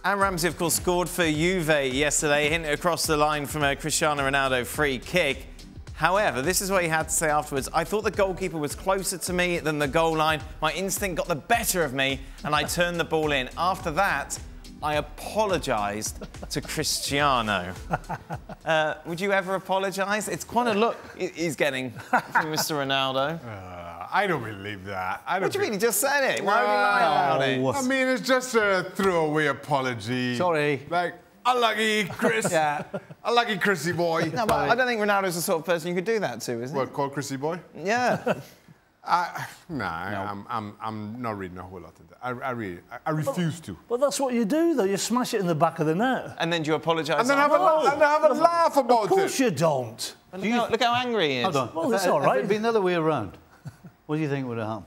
Aaron Ramsey, of course, scored for Juve yesterday, hinted across the line from a Cristiano Ronaldo free kick. However, this is what he had to say afterwards. I thought the goalkeeper was closer to me than the goal line. My instinct got the better of me, and I turned the ball in. After that, I apologised to Cristiano. Would you ever apologise? It's quite a look he's getting from Mr. Ronaldo. I don't believe that. What do you mean? He just said it. Why would you lie about it? I mean, it's just a throwaway apology. Sorry. Like, unlucky, Chris. Yeah. Unlucky, Chrissy boy. No, but I don't think Ronaldo's the sort of person you could do that to, is he? What, called Chrissy boy? Yeah. I'm not reading a whole lot of that. I refuse to. But that's what you do, though. You smash it in the back of the net. And then do you apologise? And then have a laugh about it. Of course you don't. Look how angry he is. Hold on. Well, it's all right. If it'd been the other way around, what do you think would have happened?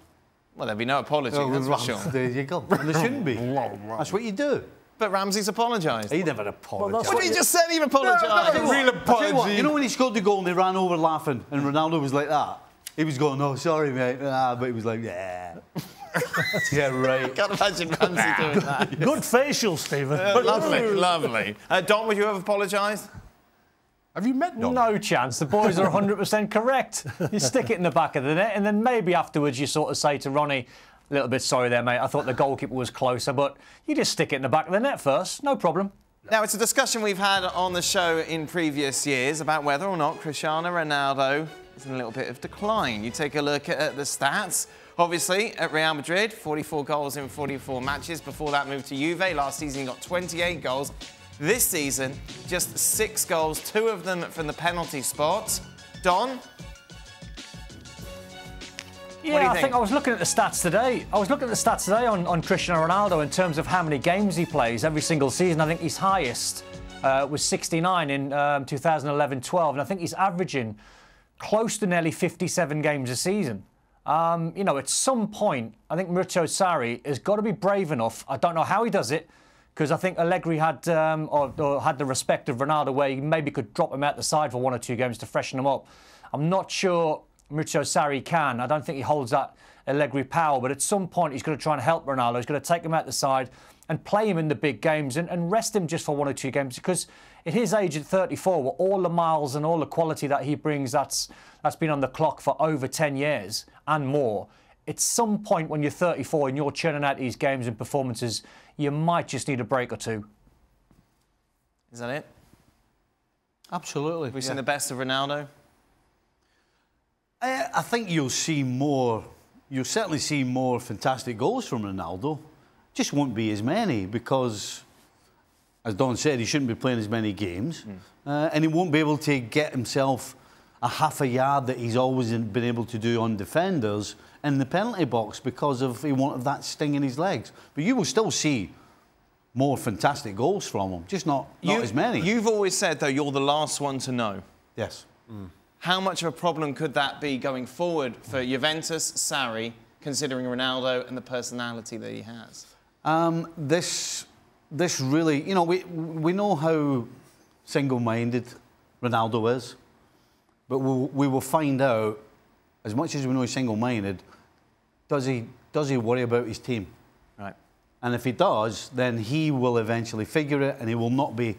Well, there'd be no apology, that's for sure. There you go. And there shouldn't be. That's what you do. But Ramsey's apologised. He never apologised. What did he just say? He apologised. No, real apology. You know when he scored the goal and they ran over laughing and Ronaldo was like that? He was going, "Oh, sorry, mate." But he was like, "Yeah." Yeah, right. Can't imagine Ramsey doing that. Good facial, Stephen. Lovely, lovely. Don, would you have apologised? Have you met Don? No chance. The boys are 100% correct. You stick it in the back of the net, and then maybe afterwards you sort of say to Ronnie, a little bit sorry there, mate. I thought the goalkeeper was closer, but you just stick it in the back of the net first. No problem. Now, it's a discussion we've had on the show in previous years about whether or not Cristiano Ronaldo is in a little bit of decline. You take a look at the stats. Obviously, at Real Madrid, 44 goals in 44 matches. Before that, moved to Juve. Last season, he got 28 goals. This season, just 6 goals, 2 of them from the penalty spot. Don? Yeah, I think I was looking at the stats today. On Cristiano Ronaldo in terms of how many games he plays every single season. I think his highest was 69 in 2011-12, and I think he's averaging close to nearly 57 games a season. You know, at some point, I think Maurizio Sarri has got to be brave enough. I don't know how he does it, because I think Allegri had or had the respect of Ronaldo where he maybe could drop him out the side for 1 or 2 games to freshen him up. I'm not sure Maurizio Sarri can. I don't think he holds that Allegri power, but at some point he's going to try and help Ronaldo. He's going to take him out the side and play him in the big games and rest him just for 1 or 2 games, because at his age at 34, with all the miles and all the quality that he brings, that's been on the clock for over 10 years and more. At some point when you're 34 and you're churning out these games and performances, you might just need a break or 2. Is that it? Absolutely. Have we seen the best of Ronaldo? I think you'll see more. You'll certainly see more fantastic goals from Ronaldo. Just won't be as many because, as Don said, he shouldn't be playing as many games, and he won't be able to get himself a half a yard that he's always been able to do on defenders in the penalty box because he won't have that sting in his legs. But you will still see more fantastic goals from him, just not as many. You've always said, though, you're the last one to know. Yes. How much of a problem could that be going forward for Juventus, Sarri, considering Ronaldo and the personality that he has? This really, you know, we know how single-minded Ronaldo is, but we will find out, as much as we know he's single-minded, does he worry about his team? Right. And if he does, then he will eventually figure it, and he will not be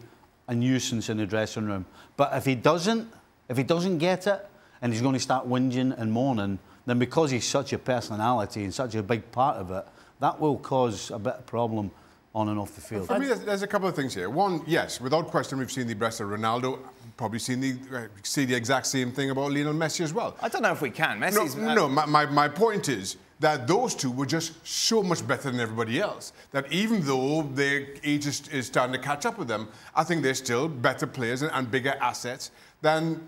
a nuisance in the dressing room. But if he doesn't get it, and he's going to start whinging and moaning, then because he's such a personality and such a big part of it, that will cause a bit of problem on and off the field. For me, there's a couple of things here. One, yes, without question, we've seen the best of Ronaldo. Probably seen the exact same thing about Lionel Messi as well. I don't know if we can. Messi's... No, my point is that those two were just so much better than everybody else. That even though their age is starting to catch up with them, I think they're still better players and bigger assets than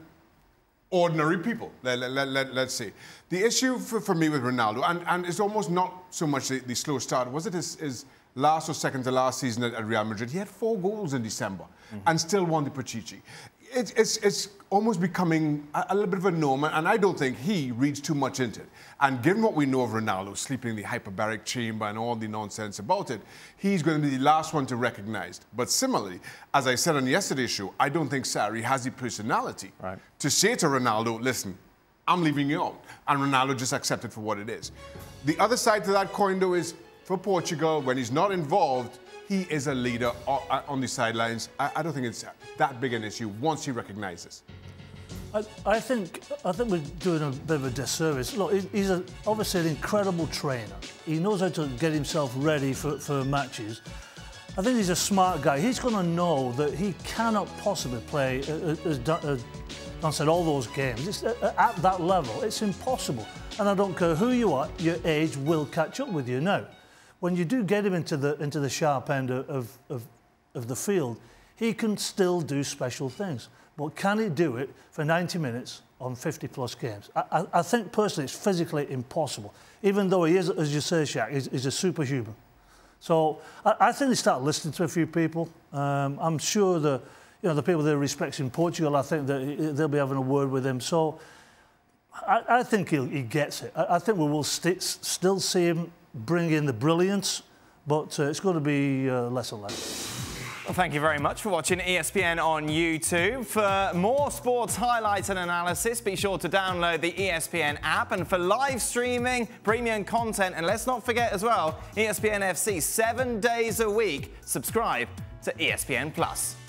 ordinary people, let's say. The issue for me with Ronaldo, and it's almost not so much the slow start, was it his last or second to last season at Real Madrid? He had 4 goals in December and still won the Pichichi. It's almost becoming a little bit of a norm, and I don't think he reads too much into it. And given what we know of Ronaldo, sleeping in the hyperbaric chamber and all the nonsense about it, he's going to be the last one to recognize it. But similarly, as I said on yesterday's show, I don't think Sarri has the personality to say to Ronaldo, listen, I'm leaving you out. And Ronaldo just accept it for what it is. The other side to that coin, though, is for Portugal, when he's not involved, he is a leader on the sidelines. I don't think it's that big an issue once he recognises. I think we're doing a bit of a disservice. Look, he's obviously an incredible trainer. He knows how to get himself ready for matches. I think he's a smart guy. He's going to know that he cannot possibly play, as Don said, all those games. At that level, it's impossible. And I don't care who you are, your age will catch up with you. Now, when you do get him into the sharp end of the field, he can still do special things. But can he do it for 90 minutes on 50-plus games? I think, personally, it's physically impossible. Even though he is, as you say, Shaq, he's a superhuman. So I think they start listening to a few people. I'm sure the people that he respects in Portugal, I think that they'll be having a word with him. So I think he gets it. I think we will still see him bring in the brilliance, but it's going to be less and less. Well, thank you very much for watching ESPN on YouTube. For more sports highlights and analysis, be sure to download the ESPN app. And for live streaming, premium content, and let's not forget as well, ESPN FC 7 days a week. Subscribe to ESPN+.